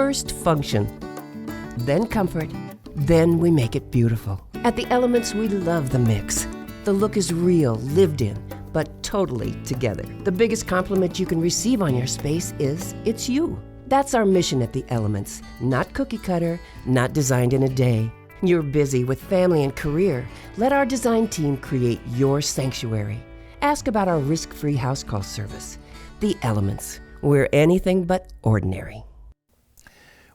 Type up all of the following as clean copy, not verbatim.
First function, then comfort, then we make it beautiful. At the Elements, we love the mix. The look is real, lived in, but totally together. The biggest compliment you can receive on your space is it's you. That's our mission at the Elements. Not cookie cutter, not designed in a day. You're busy with family and career. Let our design team create your sanctuary. Ask about our risk-free house call service. The Elements. We're anything but ordinary.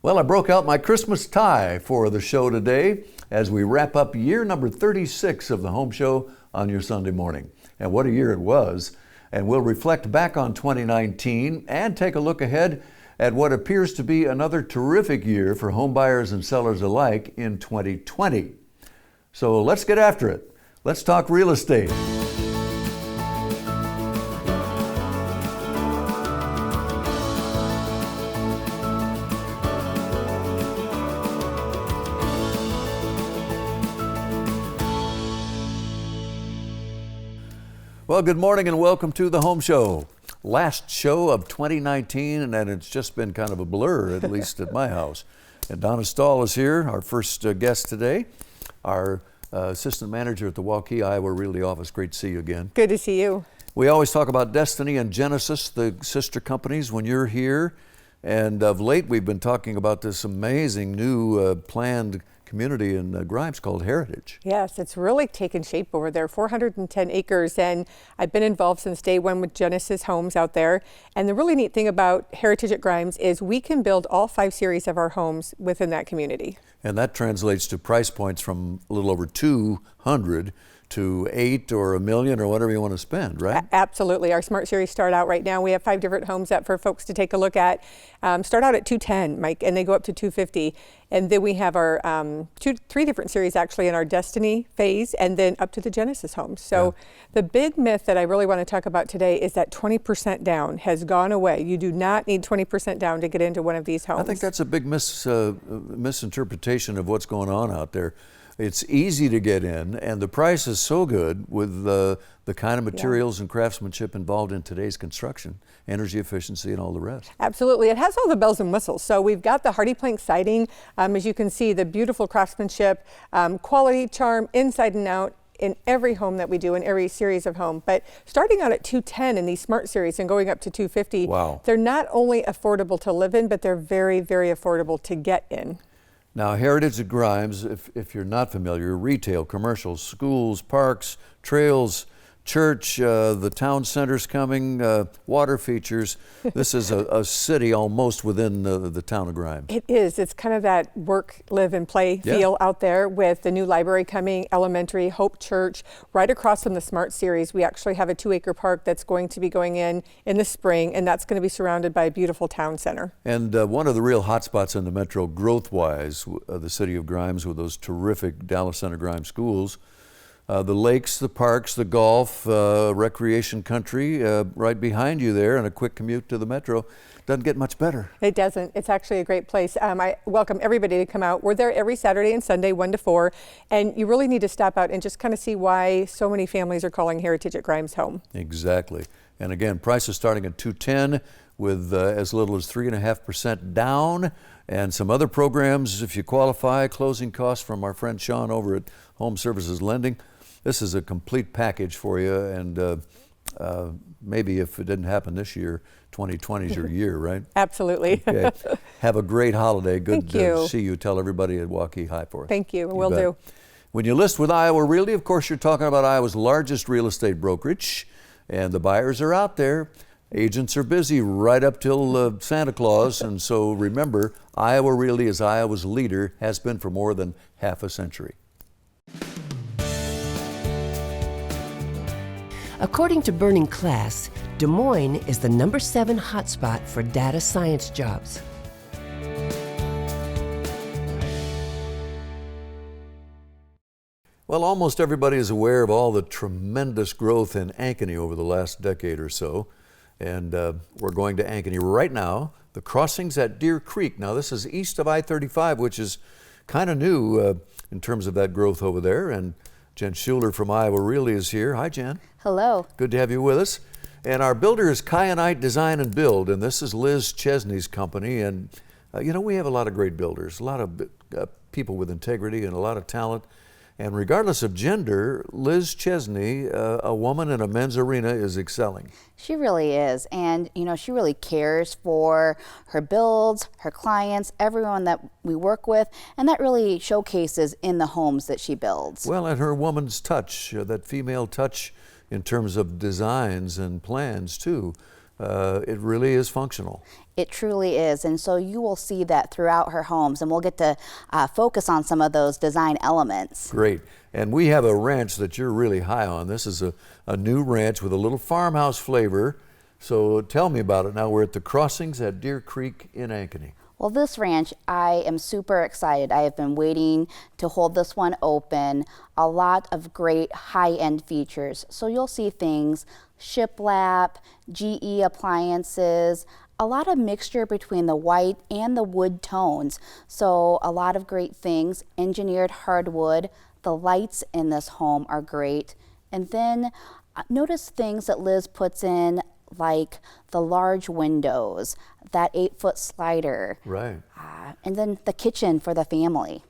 Well, I broke out my Christmas tie for the show today as we wrap up year number 36 of the Home Show on your Sunday morning. And what a year it was. And we'll reflect back on 2019 and take a look ahead at what appears to be another terrific year for home buyers and sellers alike in 2020. So let's get after it. Let's talk real estate. Well, good morning and welcome to the Home Show. Last show of 2019, and it's just been kind of a blur, at least at my house. And Donna Stahl is here, our first guest today, our assistant manager at the Waukee, Iowa Realty office. Great to see you again. Good to see you. We always talk about Destiny and Genesis, the sister companies, when you're here. And of late, we've been talking about this amazing new planned community in Grimes called Heritage. Yes, it's really taken shape over there, 410 acres, and I've been involved since day one with Genesis Homes out there. And the really neat thing about Heritage at Grimes is we can build all 5 series of our homes within that community. And that translates to price points from a little over 200 to 8 or $1 million or whatever you want to spend, right? Absolutely. Our Smart Series start out right now. We have 5 different homes up for folks to take a look at. Start out at 210, Mike, and they go up to 250. And then we have our 3 different series actually in our Destiny phase and then up to the Genesis homes. So the big myth that I really want to talk about today is that 20% down has gone away. You do not need 20% down to get into one of these homes. I think that's a big misinterpretation of what's going on out there. It's easy to get in, and the price is so good with the kind of materials and craftsmanship involved in today's construction, energy efficiency and all the rest. Absolutely. It has all the bells and whistles. So we've got the hardy plank siding, as you can see, the beautiful craftsmanship, quality, charm, inside and out, in every home that we do, in every series of home. But starting out at 210 in these Smart Series and going up to 250, they're not only affordable to live in, but they're very, very affordable to get in. Now, Heritage at Grimes, if you're not familiar, retail, commercial, schools, parks, trails, church, the town center's coming, water features. This is a city almost within the town of Grimes. It is. It's kind of that work, live, and play feel out there with the new library coming, elementary, Hope Church. Right across from the Smart Series, we actually have a 2-acre park that's going to be going in the spring, and that's going to be surrounded by a beautiful town center. And one of the real hot spots in the metro growth-wise, the city of Grimes with those terrific Dallas Center Grimes schools. The lakes, the parks, the golf, recreation country, right behind you there, and a quick commute to the metro. Doesn't get much better. It doesn't. It's actually a great place. I welcome everybody to come out. We're there every Saturday and Sunday, 1 to 4, and you really need to stop out and just kind of see why so many families are calling Heritage at Grimes home. Exactly. And again, prices starting at 210 with as little as 3.5% down, and some other programs if you qualify. Closing costs from our friend Sean over at Home Services Lending. This is a complete package for you, and maybe if it didn't happen this year, 2020 is your year, right? Absolutely. Okay. Have a great holiday. Good Thank you. To see you. Tell everybody at Waukee hi for us. Thank you. Will do. When you list with Iowa Realty, of course, you're talking about Iowa's largest real estate brokerage, and the buyers are out there. Agents are busy right up till Santa Claus, and so remember, Iowa Realty is Iowa's leader, has been for more than half a century. According to Burning Class, Des Moines is the number 7 hotspot for data science jobs. Well, almost everybody is aware of all the tremendous growth in Ankeny over the last decade or so. And we're going to Ankeny right now. The crossings at Deer Creek. Now, this is east of I-35, which is kind of new in terms of that growth over there. And Jen Schuler from Iowa Realty is here. Hi, Jen. Hello. Good to have you with us. And our builder is Kyanite Design and Build, and this is Liz Chesney's company. And You know, we have a lot of great builders, a lot of people with integrity and a lot of talent. And regardless of gender, Liz Chesney, a woman in a men's arena, is excelling. She really is. And, you know, she really cares for her builds, her clients, everyone that we work with. And that really showcases in the homes that she builds. Well, and her woman's touch, that female touch in terms of designs and plans, too. It really is functional. It truly is, and so you will see that throughout her homes, and we'll get to focus on some of those design elements. Great. And we have a ranch that you're really high on. This is a new ranch with a little farmhouse flavor. So tell me about it now. We're at the Crossings at Deer Creek in Ankeny. Well, this ranch, I am super excited. I have been waiting to hold this one open. A lot of great high-end features. So you'll see things, shiplap, GE appliances, a lot of mixture between the white and the wood tones. So a lot of great things, engineered hardwood. The lights in this home are great. And then notice things that Liz puts in, like the large windows, that 8-foot slider. Right. And then the kitchen for the family.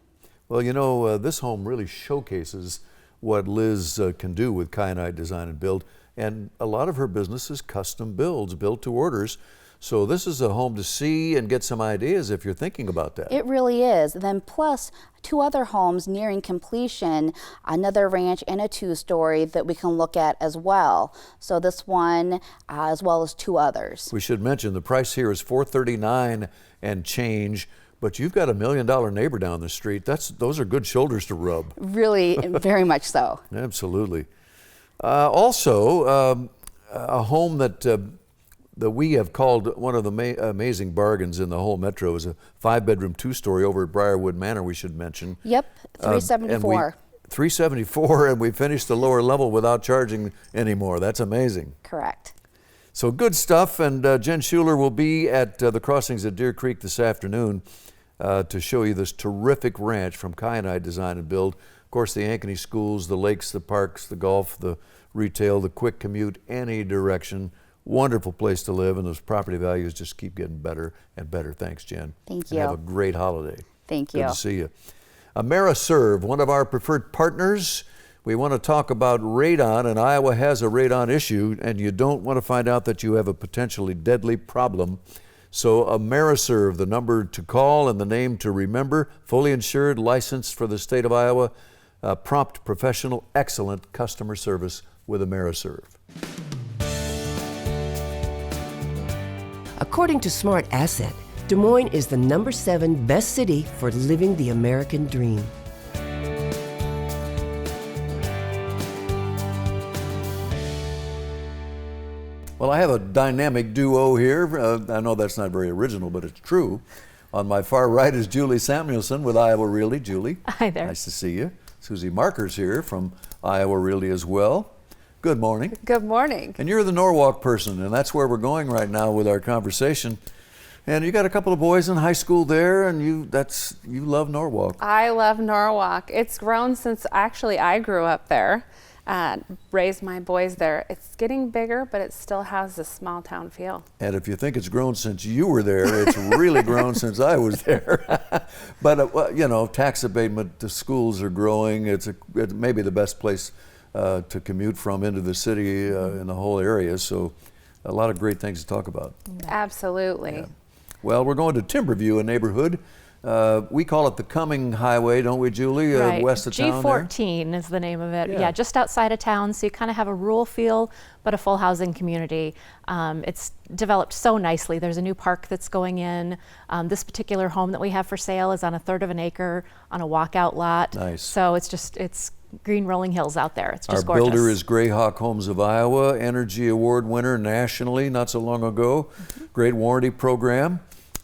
Well, you know, this home really showcases what Liz can do with kyanite design and build. And a lot of her business is custom builds, built to orders. So this is a home to see and get some ideas if you're thinking about that. It really is. And then plus 2 other homes nearing completion, another ranch and a 2-story that we can look at as well. So this one as well as 2 others. We should mention the price here is $439 and change, but you've got $1 million neighbor down the street. Those are good shoulders to rub. Really, very much so. Absolutely. Also, a home that we have called one of the amazing bargains in the whole metro is a 5-bedroom 2-story over at Briarwood Manor, we should mention. Yep, $374. $374, and we finished the lower level without charging anymore. That's amazing. Correct. So good stuff, and Jen Schuler will be at the Crossings at Deer Creek this afternoon to show you this terrific ranch from Kyanite Design and Build. Of course, the Ankeny schools, the lakes, the parks, the golf, the retail, the quick commute, any direction. Wonderful place to live, and those property values just keep getting better and better. Thanks, Jen. Thank you. And have a great holiday. Thank you. Good to see you. AmeriServe, one of our preferred partners. We want to talk about radon, and Iowa has a radon issue, and you don't want to find out that you have a potentially deadly problem. So AmeriServe, the number to call and the name to remember, fully insured, licensed for the state of Iowa, prompt, professional, excellent customer service with AmeriServe. According to Smart Asset, Des Moines is the #7 best city for living the American dream. Well, I have a dynamic duo here. I know that's not very original, but it's true. On my far right is Julie Samuelson with Iowa Realty. Julie. Hi there. Nice to see you. Susie Marker's here from Iowa Realty as well. Good morning. Good morning. And you're the Norwalk person, and that's where we're going right now with our conversation. And you got a couple of boys in high school there, and you love Norwalk. I love Norwalk. It's grown since actually I grew up there, raised my boys there. It's getting bigger, but it still has a small town feel. And if you think it's grown since you were there, it's really grown since I was there. But you know, tax abatement, the schools are growing. It's maybe the best place to commute from into the city in the whole area. So a lot of great things to talk about. Absolutely. Yeah. Well, we're going to Timberview, a neighborhood. We call it the Cumming Highway, don't we, Julie? Right. West of town there? G14 is the name of it. Yeah. Yeah, just outside of town, so you kind of have a rural feel, but a full housing community. It's developed so nicely. There's a new park that's going in. This particular home that we have for sale is on 1/3 of an acre on a walkout lot. Nice. So it's green rolling hills out there. It's just Our gorgeous. builder is Greyhawk Homes of Iowa, Energy Award winner nationally not so long ago. Great warranty program.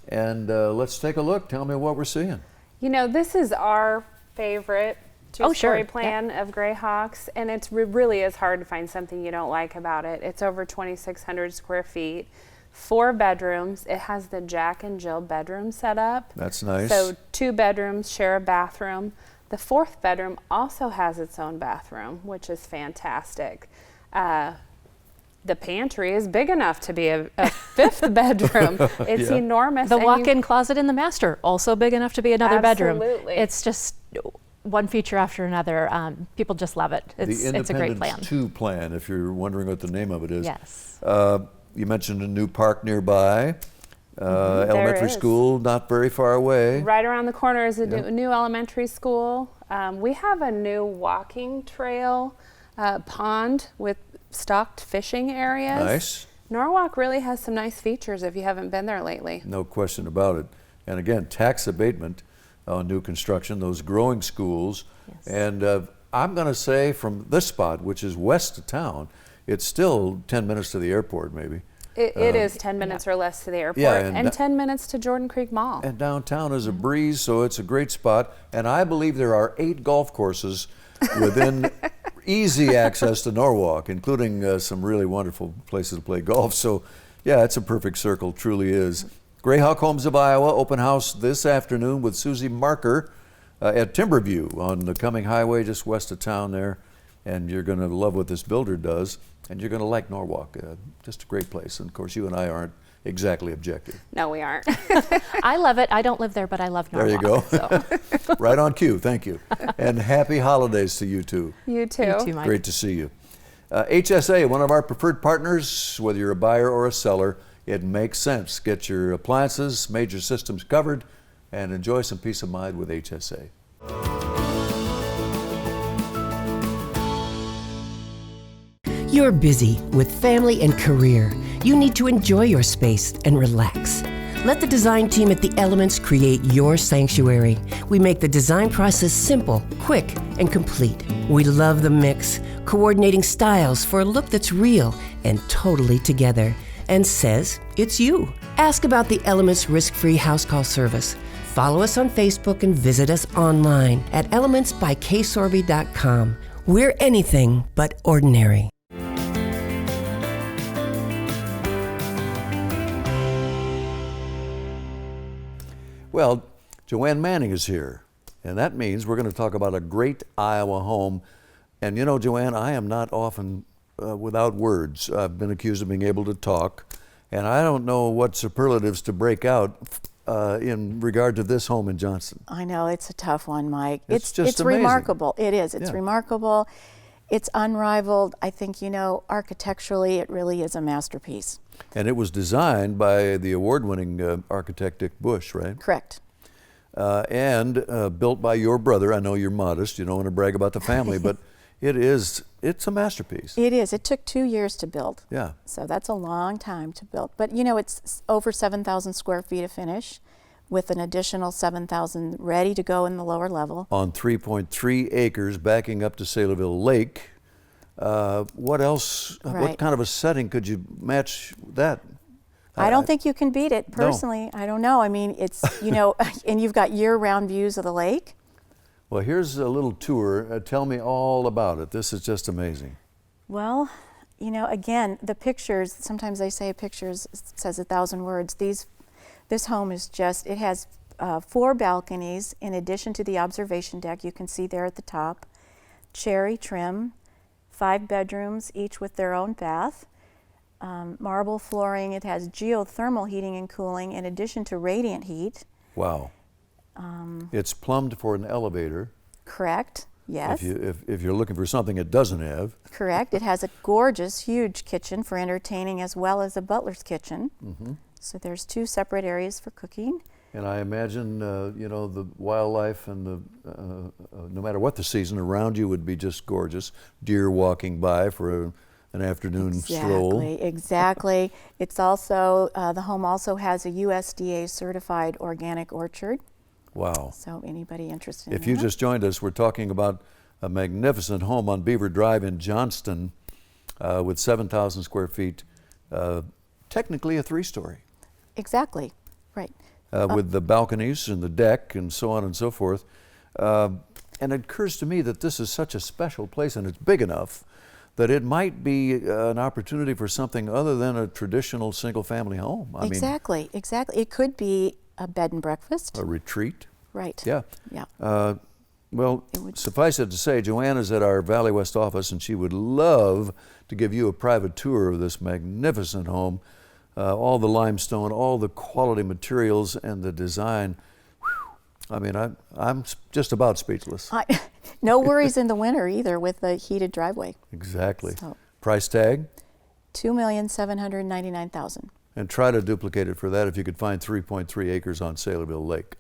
And let's take a look. Tell me what we're seeing. You know, this is our favorite Oh, sure. two-story plan of Greyhawks, and it really is hard to find something you don't like about it. It's over 2,600 square feet, 4 bedrooms. It has the Jack and Jill bedroom set up. That's nice. So 2 bedrooms share a bathroom. The 4th bedroom also has its own bathroom, which is fantastic. The pantry is big enough to be a 5th bedroom. It's Yeah. enormous. The and walk-in closet in the master, also big enough to be another bedroom. Absolutely. It's just one feature after another. People just love it. It's a great plan. Independence 2 plan, if you're wondering what the name of it is. Yes. You mentioned a new park nearby. Elementary is. school not very far away. Right around the corner is a new elementary school. We have a new walking trail, pond with stocked fishing areas. Nice. Norwalk really has some nice features if you haven't been there lately. No question about it. And again, tax abatement on new construction, those growing schools. Yes. And I'm going to say from this spot, which is west of town, it's still 10 minutes to the airport maybe. It is 10 minutes or less to the airport, yeah, and 10 minutes to Jordan Creek Mall. And downtown is a breeze, so it's a great spot. And I believe there are 8 golf courses within easy access to Norwalk, including some really wonderful places to play golf. So yeah, it's a perfect circle, truly is. Greyhawk Homes of Iowa, open house this afternoon with Susie Marker at Timberview on the Cumming Highway just west of town there. And you're going to love what this builder does, and you're going to like Norwalk. Just a great place. And of course, you and I aren't exactly objective. No, we aren't. I love it. I don't live there, but I love There Norwalk. you go. So. Right on cue. Thank you. And happy holidays to you too. You too. You too, Mike. Great to see you. HSA, one of our preferred partners, whether you're a buyer or a seller, it makes sense. Get your appliances, major systems covered, and enjoy some peace of mind with HSA. You're busy with family and career. You need to enjoy your space and relax. Let the design team at The Elements create your sanctuary. We make the design process simple, quick, and complete. We love the mix, coordinating styles for a look that's real and totally together, and says it's you. Ask about The Elements risk-free house call service. Follow us on Facebook and visit us online at elementsbyksorby.com. We're anything but ordinary. Well, Joanne Manning is here, and that means we're going to talk about a great Iowa home. And you know, Joanne, I am not often without words. I've been accused of being able to talk, and I don't know what superlatives to break out in regard to this home in Johnston. I know, it's a tough one, Mike. It's just amazing. Remarkable. It is. It's Yeah. remarkable. It's unrivaled. I think, architecturally, it really is a masterpiece. And it was designed by the award-winning architect Dick Bush, right? Correct. And built by your brother. I know you're modest. You don't want to brag about the family, but it's a masterpiece. It is. It took 2 years to build. Yeah. So that's a long time to build. But, it's over 7,000 square feet of finish with an additional 7,000 ready to go in the lower level. On 3.3 acres backing up to Saylorville Lake. What else, what Right. kind of a setting could you match that? I don't think you can beat it, personally. I don't know. I mean, it's, and you've got year-round views of the lake. Well, here's a little tour. Tell me all about it. This is just amazing. Well, again, the pictures, sometimes they say a picture says 1,000 words. This home is it has 4 balconies in addition to the observation deck you can see there at the top. Cherry trim, 5 bedrooms, each with their own bath. Marble flooring. It has geothermal heating and cooling in addition to radiant heat. Wow. It's plumbed for an elevator. Correct. Yes. If you're looking for something it doesn't have. Correct. It has a gorgeous, huge kitchen for entertaining as well as a butler's kitchen. Mm-hmm. So there's 2 separate areas for cooking. And I imagine, the wildlife and no matter what the season around you would be just gorgeous. Deer walking by for an afternoon stroll. Exactly. It's also, the home also has a USDA certified organic orchard. Wow. So anybody interested If in you that? just joined us, we're talking about a magnificent home on Beaver Drive in Johnston with 7,000 square feet, technically a 3-story. Exactly, right. With the balconies and the deck and so on and so forth. And it occurs to me that this is such a special place and it's big enough that it might be an opportunity for something other than a traditional single-family home. Exactly. It could be a bed and breakfast. A retreat. Right. Yeah. Yeah. Well, suffice it to say, Joanne is at our Valley West office, and she would love to give you a private tour of this magnificent home. all the limestone, all the quality materials and the design. I mean, I'm just about speechless. No worries in the winter either with the heated driveway. Exactly. So, price tag? $2,799,000. And try to duplicate it for that if you could find 3.3 acres on Saylorville Lake.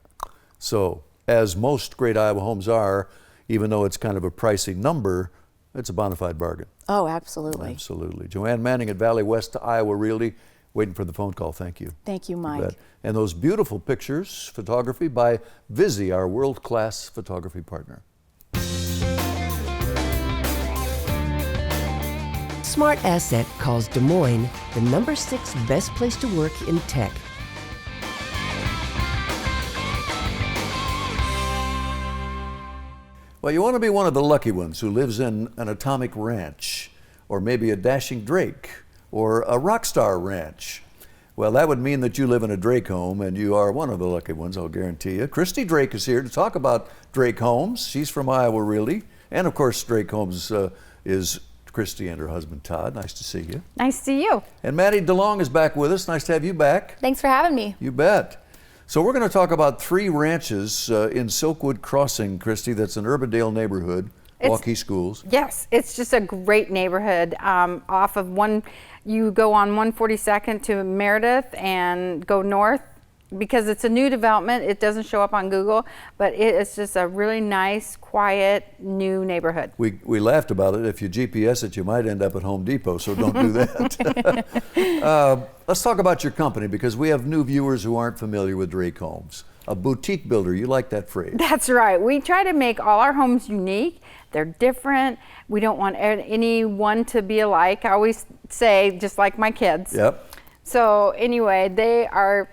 So, as most great Iowa homes are, even though it's kind of a pricey number, it's a bona fide bargain. Oh, absolutely. Absolutely. Joanne Manning at Valley West Iowa Realty, waiting for the phone call. Thank you. Thank you, You Mike. bet. And those beautiful pictures, photography by Vizzy, our world-class photography partner. Smart Asset calls Des Moines the #6 best place to work in tech. Well, you want to be one of the lucky ones who lives in an atomic ranch, or maybe a dashing Drake, or a rock star ranch. Well, that would mean that you live in a Drake home, and you are one of the lucky ones, I'll guarantee you. Christy Drake is here to talk about Drake Homes. She's from Iowa Realty. And of course, Drake Homes is Christy and her husband, Todd. Nice to see you. Nice to see you. And Maddie DeLong is back with us. Nice to have you back. Thanks for having me. You bet. So we're going to talk about 3 ranches in Silkwood Crossing, Christy. That's an Urbandale neighborhood, Waukee schools. Yes, it's just a great neighborhood. Off of you go on 142nd to Meredith and go north. Because it's a new development, it doesn't show up on Google, but it is just a really nice, quiet, new neighborhood. We laughed about it. If you GPS it, you might end up at Home Depot, so don't do that. Let's talk about your company, because we have new viewers who aren't familiar with Drake Homes. A boutique builder, you like that phrase. That's right. We try to make all our homes unique. They're different. We don't want any one to be alike. I always say, just like my kids. Yep. So anyway, they are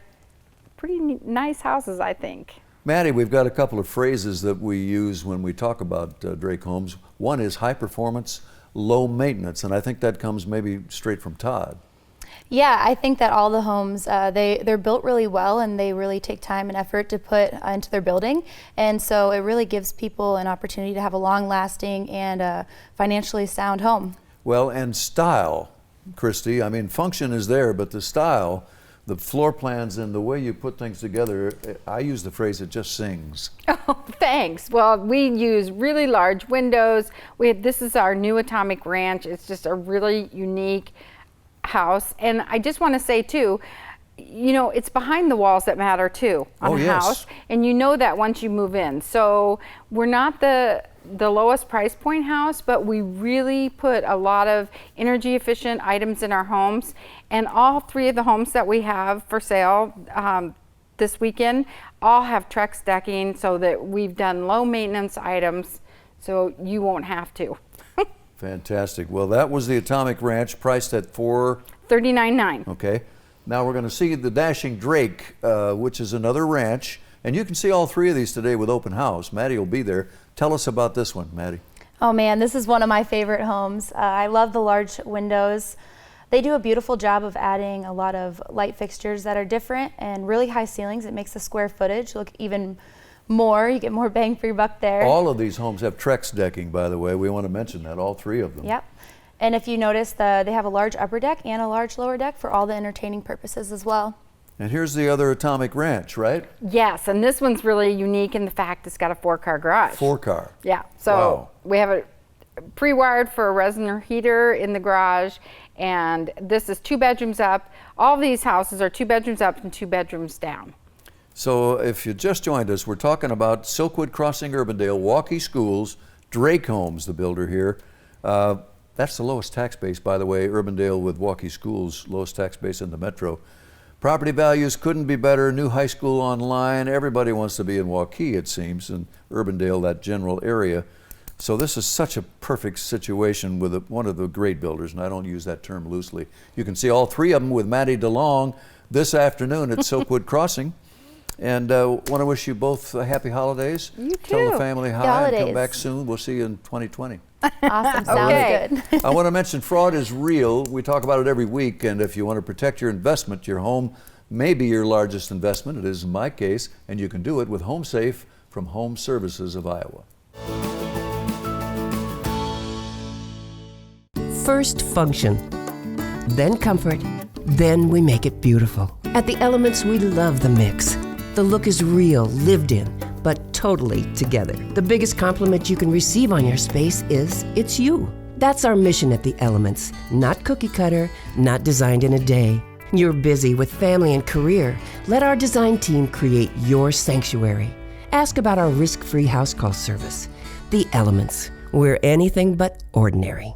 pretty nice houses, I think. Maddie, we've got a couple of phrases that we use when we talk about Drake Homes. One is high performance, low maintenance, and I think that comes maybe straight from Todd. Yeah, I think that all the homes, they're built really well, and they really take time and effort to put into their building. And so it really gives people an opportunity to have a long-lasting and financially sound home. Well, and style, Christy. I mean, function is there, but the style, the floor plans and the way you put things together, I use the phrase, it just sings. Oh, thanks. Well, we use really large windows. This is our new Atomic Ranch. It's just a really unique house. And I just want to say too, you know, it's behind the walls that matter too on a house. And you know that once you move in. So we're not the lowest price point house, but we really put a lot of energy efficient items in our homes. And all 3 of the homes that we have for sale this weekend all have Trex decking, so that we've done low maintenance items so you won't have to. Fantastic. Well, that was the Atomic Ranch, priced at $39,900. Okay. Now we're going to see the Dashing Drake, which is another ranch. And you can see all 3 of these today with open house. Maddie will be there. Tell us about this one, Maddie. Oh man, this is one of my favorite homes. I love the large windows. They do a beautiful job of adding a lot of light fixtures that are different, and really high ceilings. It makes the square footage look even more. You get more bang for your buck there. All of these homes have Trex decking, by the way. We want to mention that, all 3 of them. Yep. And if you notice, they have a large upper deck and a large lower deck for all the entertaining purposes as well. And here's the other Atomic Ranch, right? Yes, and this one's really unique in the fact it's got a 4-car garage. 4-car. Yeah, so wow. We have it pre-wired for a resin heater in the garage, and this is 2 bedrooms up. All of these houses are 2 bedrooms up and 2 bedrooms down. So if you just joined us, we're talking about Silkwood Crossing, Urbandale, Waukee Schools, Drake Homes, the builder here. That's the lowest tax base, by the way, Urbandale with Waukee Schools, lowest tax base in the metro. Property values couldn't be better. New high school online. Everybody wants to be in Waukee, it seems, and Urbandale, that general area. So this is such a perfect situation with one of the great builders, and I don't use that term loosely. You can see all 3 of them with Maddie DeLong this afternoon at Silkwood Crossing. And want to wish you both happy holidays. You too. Tell the family hi Holidays. and come back soon. We'll see you in 2020. Awesome, sounds Okay. good. I want to mention fraud is real. We talk about it every week, and if you want to protect your investment, your home may be your largest investment. It is in my case, and you can do it with Home Safe from Home Services of Iowa. First function, then comfort, Then we make it beautiful. At the Elements, we love the mix. The look is real, lived in, but totally together. The biggest compliment you can receive on your space is it's you. That's our mission at the Elements. Not cookie cutter, not designed in a day. You're busy with family and career. Let our design team create your sanctuary. Ask about our risk-free house call service. The Elements. We're anything but ordinary.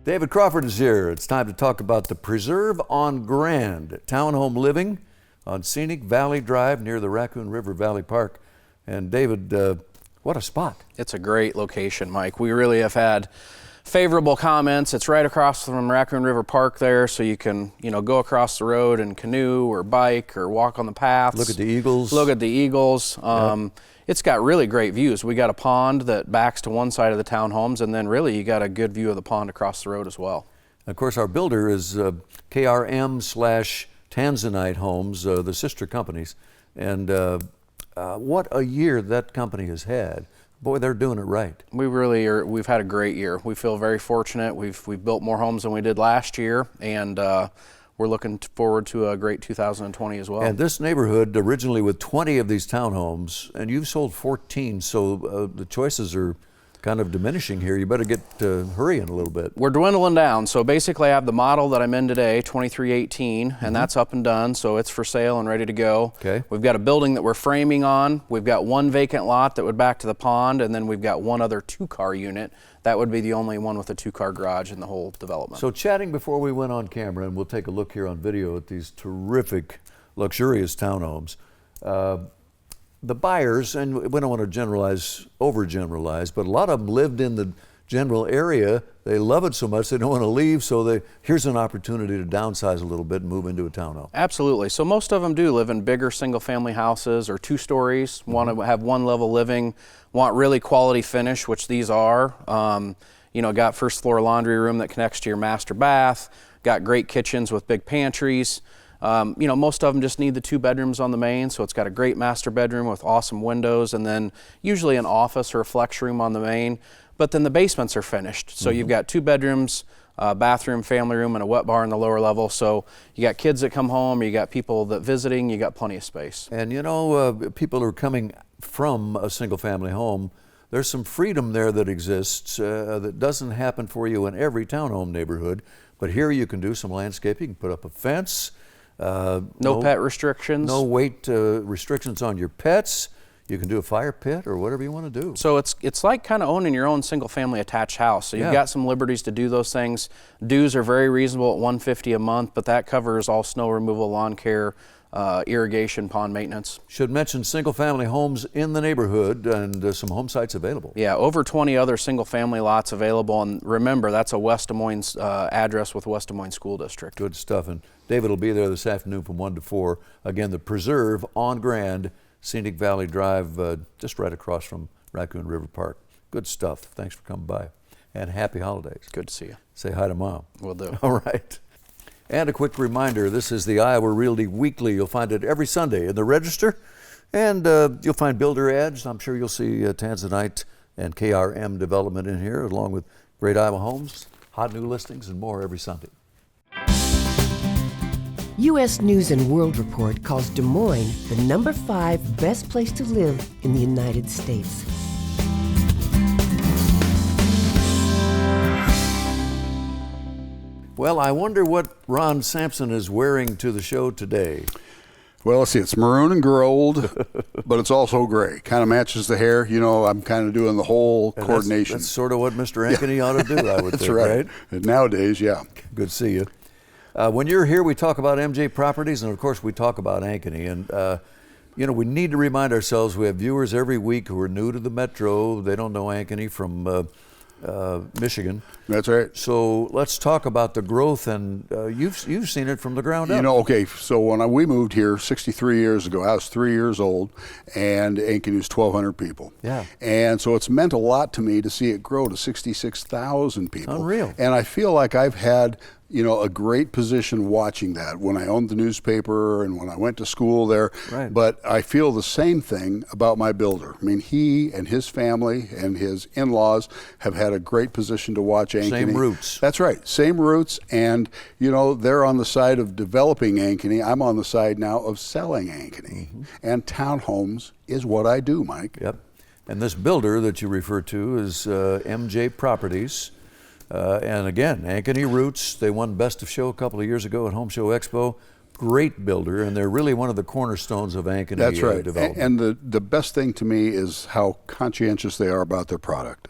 David Crawford is here. It's time to talk about the Preserve on Grand townhome living on Scenic Valley Drive near the Raccoon River Valley Park. And David, what a spot. It's a great location, Mike. We really have had favorable comments. It's right across from Raccoon River Park there, so you can, go across the road and canoe or bike or walk on the paths. Look at the eagles. Look at the eagles. Yep. It's got really great views. We got a pond that backs to one side of the townhomes, and then really you got a good view of the pond across the road as well. Of course, our builder is KRM/Tanzanite Homes, the sister companies. And what a year that company has had. Boy, they're doing it right. We really are. We've had a great year. We feel very fortunate. We've built more homes than we did last year, and we're looking forward to a great 2020 as well. And this neighborhood, originally with 20 of these townhomes, and you've sold 14, so the choices are kind of diminishing here. You better get hurrying a little bit. We're dwindling down. So basically I have the model that I'm in today, 2318, and that's up and done, so it's for sale and ready to go. Okay. We've got a building that we're framing on. We've got one vacant lot that would back to the pond, and then we've got one other 2-car unit. That would be the only one with a 2-car garage in the whole development. So chatting before we went on camera, and we'll take a look here on video at these terrific, luxurious townhomes. The buyers, and we don't want to overgeneralize, but a lot of them lived in the general area. They love it so much they don't want to leave, so here's an opportunity to downsize a little bit and move into a townhome. Absolutely. So most of them do live in bigger single-family houses or 2 stories, want to have one-level living, want really quality finish, which these are. Got first-floor laundry room that connects to your master bath, got great kitchens with big pantries. Most of them just need the 2 bedrooms on the main, so it's got a great master bedroom with awesome windows, and then usually an office or a flex room on the main. But then the basements are finished, so you've got 2 bedrooms, bathroom, family room, and a wet bar in the lower level. So you got kids that come home, or you got people that visiting, you got plenty of space. And people are coming from a single-family home. There's some freedom there that exists that doesn't happen for you in every townhome neighborhood. But here you can do some landscaping, put up a fence. No pet restrictions. No weight restrictions on your pets. You can do a fire pit or whatever you want to do. So it's like kind of owning your own single-family attached house. So you've got some liberties to do those things. Dues are very reasonable at $150 a month, but that covers all snow removal, lawn care, irrigation, pond maintenance. Should mention single-family homes in the neighborhood and some home sites available. Yeah, over 20 other single-family lots available. And remember, that's a West Des Moines address with West Des Moines School District. Good stuff. And David will be there this afternoon from 1 to 4. Again, the Preserve on Grand, Scenic Valley Drive, just right across from Raccoon River Park. Good stuff. Thanks for coming by. And happy holidays. Good to see you. Say hi to Mom. Will do. All right. And a quick reminder, this is the Iowa Realty Weekly. You'll find it every Sunday in the Register. And you'll find builder ads. I'm sure you'll see Tanzanite and KRM development in here, along with great Iowa homes, hot new listings, and more every Sunday. U.S. News and World Report calls Des Moines the number 5 best place to live in the United States. Well, I wonder what Ron Sampson is wearing to the show today. Well, let's see, it's maroon and gold, but it's also gray. Kind of matches the hair. I'm kind of doing the whole coordination. That's sort of what Mr. Ankeny ought to do, I would That's think, right. And nowadays, yeah. Good to see you. When you're here, we talk about MJ Properties, and of course, we talk about Ankeny. And, we need to remind ourselves we have viewers every week who are new to the metro. They don't know Ankeny from Michigan. That's right. So let's talk about the growth, and you've seen it from the ground up. Okay, so when we moved here 63 years ago, I was 3 years old, and Ankeny was 1,200 people. Yeah. And so it's meant a lot to me to see it grow to 66,000 people. Unreal. And I feel like I've had you know, a great position watching that when I owned the newspaper and when I went to school there. Right. But I feel the same thing about my builder. I mean, he and his family and his in-laws have had a great position to watch Ankeny. Same roots. That's right, same roots. And, you know, they're on the side of developing Ankeny. I'm on the side now of selling Ankeny. And townhomes is what I do, Mike. Yep. And this builder that you refer to is MJ Properties. And again, Ankeny roots. They won Best of Show a couple of years ago at Home Show Expo. Great builder, and they're really one of the cornerstones of Ankeny That's right. development. And the best thing to me is how conscientious they are about their product.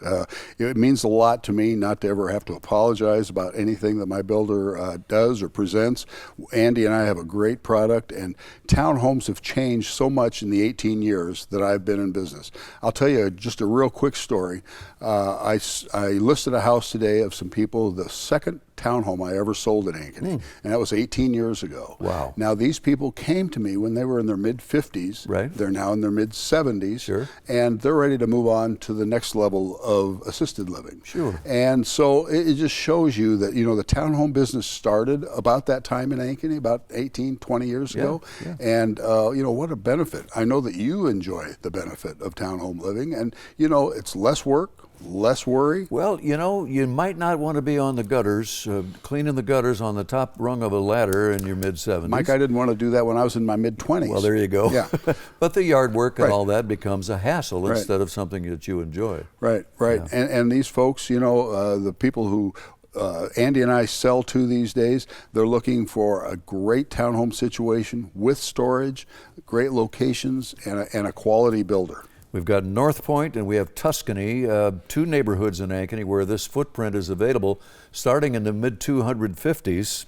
It means a lot to me not to ever have to apologize about anything that my builder does or presents. Andy and I have a great product, and townhomes have changed so much in the 18 years that I've been in business. I'll tell you just a real quick story. I listed a house today of some people, the second townhome I ever sold in Ankeny, and that was 18 years ago. Wow. Now, these people came to me when they were in their mid-50s. Right. They're now in their mid-70s. Sure. And they're ready to move on to the next level of assisted living. Sure. And so it just shows you that, you know, the townhome business started about that time in Ankeny, about 18, 20 years ago. Yeah. And, you know, what a benefit. I know that you enjoy the benefit of townhome living. And, you know, it's less work, less worry. Well, you know, you might not want to be on the gutters, cleaning the gutters on the top rung of a ladder in your mid-70s. Mike, I didn't want to do that when I was in my mid-20s. Well, there you go. Yeah. But the yard work and Right. all that becomes a hassle Right. instead of something that you enjoy. Right. Yeah. And these folks, you know, the people who Andy and I sell to these days, they're looking for a great townhome situation with storage, great locations, and a quality builder. We've got North Point and we have Tuscany, two neighborhoods in Ankeny where this footprint is available starting in the mid-250s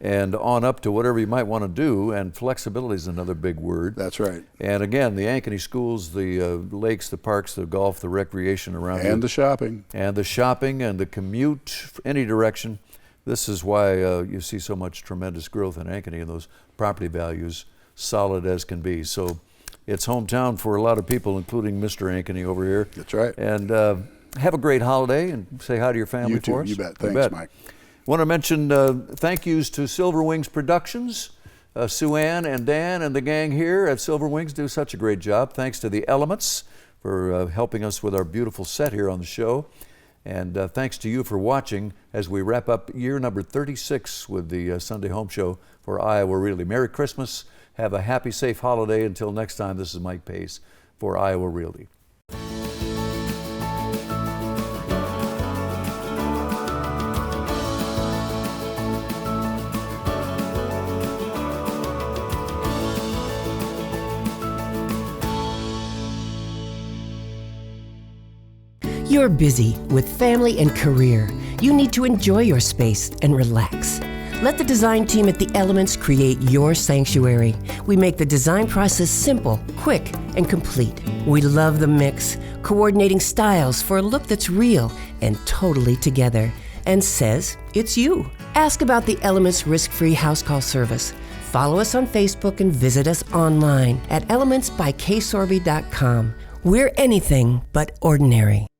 and on up to whatever you might want to do, and flexibility is another big word. That's right. And again, the Ankeny schools, the lakes, the parks, the golf, the recreation around And you. the shopping. And the shopping and the commute, any direction. This is why you see so much tremendous growth in Ankeny and those property values solid as can be. So it's hometown for a lot of people, including Mr. Ankeny over here. That's right. And have a great holiday and say hi to your family You too. for us. You bet. Thanks, Mike. Want to mention thank yous to Silver Wings Productions. Sue Ann and Dan and the gang here at Silver Wings do such a great job. Thanks to the Elements for helping us with our beautiful set here on the show. And thanks to you for watching as we wrap up year number 36 with the Sunday Home Show for Iowa Realty. Merry Christmas. Have a happy, safe holiday. Until next time, this is Mike Pace for Iowa Realty. You're busy with family and career. You need to enjoy your space and relax. Let the design team at The Elements create your sanctuary. We make the design process simple, quick, and complete. We love the mix, coordinating styles for a look that's real and totally together, and says it's you. Ask about The Elements risk-free house call service. Follow us on Facebook and visit us online at elementsbyKsorby.com. We're anything but ordinary.